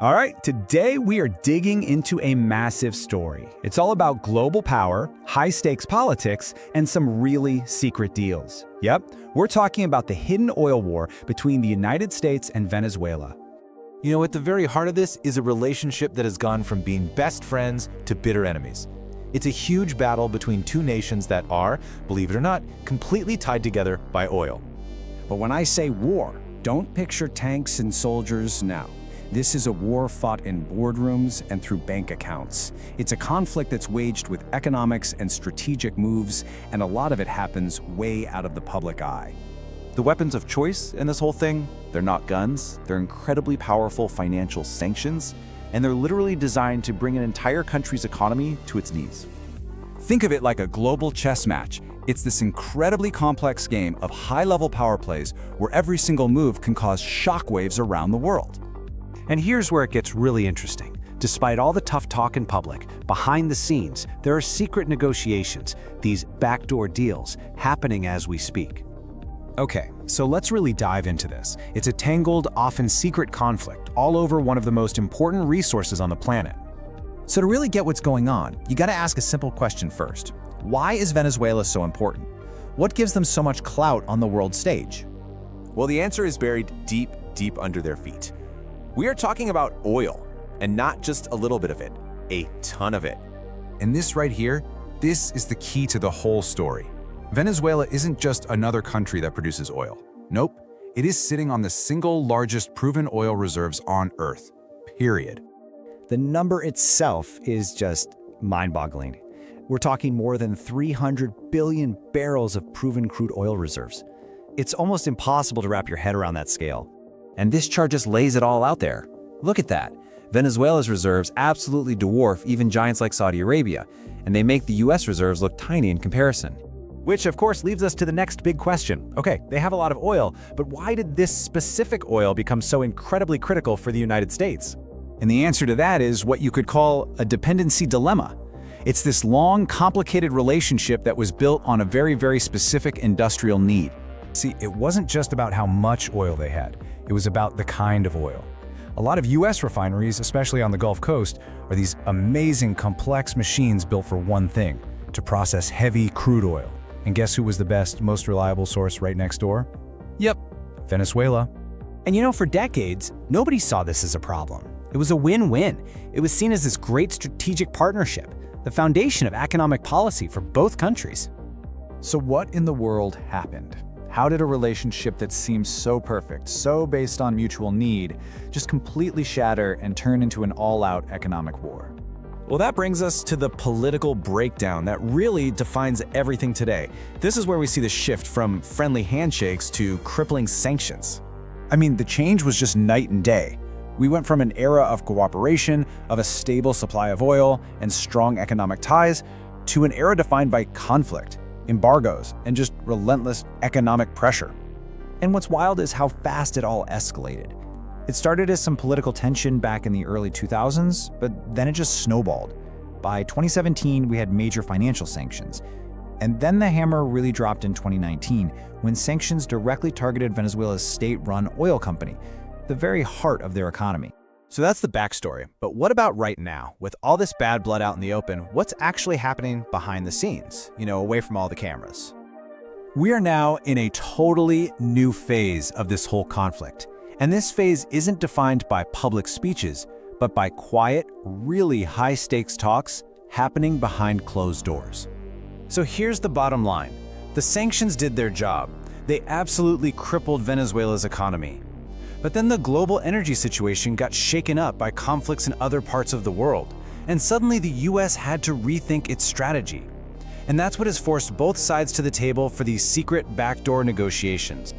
All right, today we are digging into a massive story. It's all about global power, high-stakes politics, and some really secret deals. Yep, we're talking about the hidden oil war between the United States and Venezuela. You know, at the very heart of this is a relationship that has gone from being best friends to bitter enemies. It's a huge battle between two nations that are, believe it or not, completely tied together by oil. But when I say war, don't picture tanks and soldiers now. This is a war fought in boardrooms and through bank accounts. It's a conflict that's waged with economics and strategic moves, and a lot of it happens way out of the public eye. The weapons of choice in this whole thing, they're not guns, they're incredibly powerful financial sanctions, and they're literally designed to bring an entire country's economy to its knees. Think of it like a global chess match. It's this incredibly complex game of high-level power plays where every single move can cause shockwaves around the world. And here's where it gets really interesting. Despite all the tough talk in public, behind the scenes, there are secret negotiations, these backdoor deals, happening as we speak. Okay, so let's really dive into this. It's a tangled, often secret conflict all over one of the most important resources on the planet. So to really get what's going on, you gotta ask a simple question first. Why is Venezuela so important? What gives them so much clout on the world stage? Well, the answer is buried deep, deep under their feet. We are talking about oil, and not just a little bit of it, a ton of it. And this right here, this is the key to the whole story. Venezuela isn't just another country that produces oil. Nope, it is sitting on the single largest proven oil reserves on Earth, period. The number itself is just mind-boggling. We're talking more than 300 billion barrels of proven crude oil reserves. It's almost impossible to wrap your head around that scale. And this chart just lays it all out there. Look at that. Venezuela's reserves absolutely dwarf even giants like Saudi Arabia, and they make the US reserves look tiny in comparison. Which, of course, leaves us to the next big question. Okay, they have a lot of oil, but why did this specific oil become so incredibly critical for the United States? And the answer to that is what you could call a dependency dilemma. It's this long, complicated relationship that was built on a very, very specific industrial need. See, it wasn't just about how much oil they had. It was about the kind of oil. A lot of US refineries, especially on the Gulf Coast, are these amazing, complex machines built for one thing, to process heavy crude oil. And guess who was the best, most reliable source right next door? Yep, Venezuela. And you know, for decades, nobody saw this as a problem. It was a win-win. It was seen as this great strategic partnership, the foundation of economic policy for both countries. So what in the world happened? How did a relationship that seems so perfect, so based on mutual need, just completely shatter and turn into an all-out economic war? Well, that brings us to the political breakdown that really defines everything today. This is where we see the shift from friendly handshakes to crippling sanctions. I mean, the change was just night and day. We went from an era of cooperation, of a stable supply of oil and strong economic ties, to an era defined by conflict, embargoes, and just relentless economic pressure. And what's wild is how fast it all escalated. It started as some political tension back in the early 2000s, but then it just snowballed. By 2017, we had major financial sanctions. And then the hammer really dropped in 2019, when sanctions directly targeted Venezuela's state-run oil company, the very heart of their economy. So that's the backstory. But what about right now? With all this bad blood out in the open, what's actually happening behind the scenes, away from all the cameras? We are now in a totally new phase of this whole conflict. And this phase isn't defined by public speeches, but by quiet, really high-stakes talks happening behind closed doors. So here's the bottom line. The sanctions did their job. They absolutely crippled Venezuela's economy. But then the global energy situation got shaken up by conflicts in other parts of the world, and suddenly the US had to rethink its strategy. And that's what has forced both sides to the table for these secret backdoor negotiations.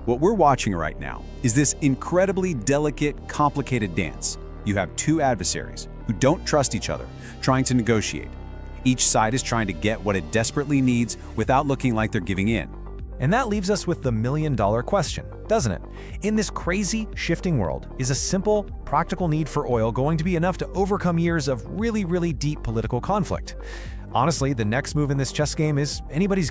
What we're watching right now is this incredibly delicate, complicated dance. You have two adversaries who don't trust each other, trying to negotiate. Each side is trying to get what it desperately needs without looking like they're giving in. And that leaves us with the million-dollar question, doesn't it? In this crazy, shifting world, is a simple, practical need for oil going to be enough to overcome years of really, really deep political conflict? Honestly, the next move in this chess game is anybody's